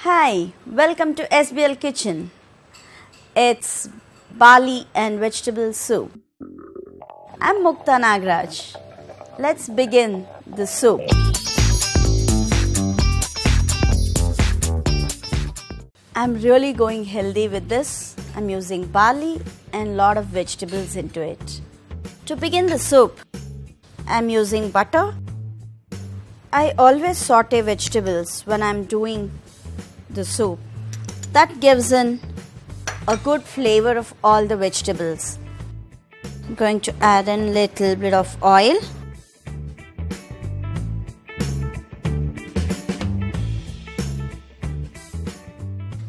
Hi, welcome to SBL Kitchen. It's barley and vegetable soup. I'm Mukta Nagaraj. Let's begin the soup. I'm really going healthy with this. I'm using barley and lot of vegetables into it. To begin the soup, I'm using butter. I always saute vegetables when I'm doing the soup. That gives in a good flavor of all the vegetables. I'm going to add in a little bit of oil.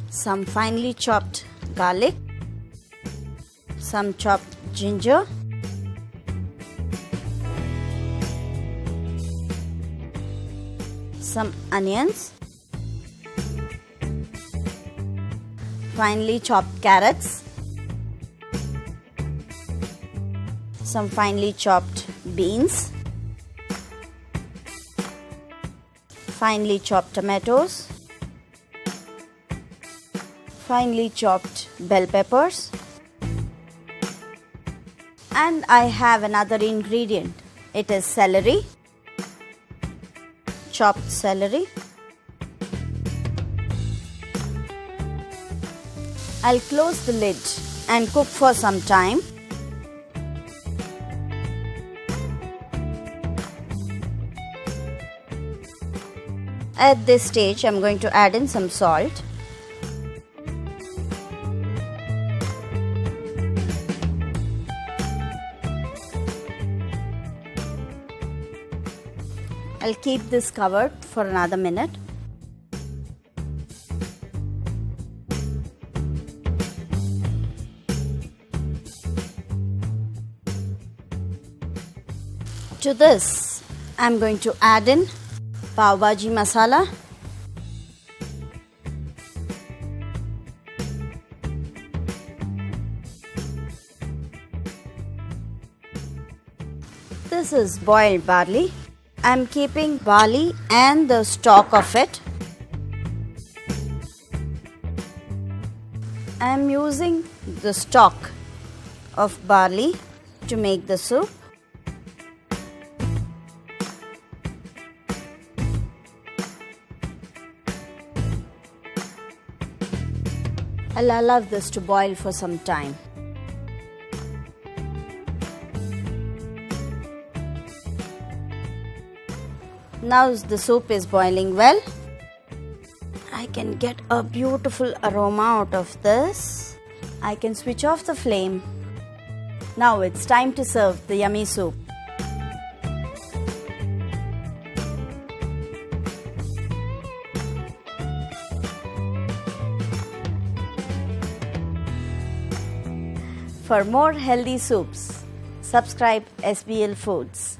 Some finely chopped garlic. Some chopped ginger. Some onions. Finely chopped carrots, some finely chopped beans, finely chopped tomatoes, finely chopped bell peppers, and I have another ingredient. It is celery, chopped celery. I'll close the lid and cook for some time. At this stage, I'm going to add in some salt. I'll keep this covered for another minute. To this, I'm going to add in Pavbhaji masala, this is boiled barley. I'm keeping barley and the stalk of it. I'm using the stalk of barley to make the soup. I'll allow this to boil for some time. Now the soup is boiling well. I can get a beautiful aroma out of this. I can switch off the flame. Now it's time to serve the yummy soup. For more healthy soups, subscribe SBL Foods.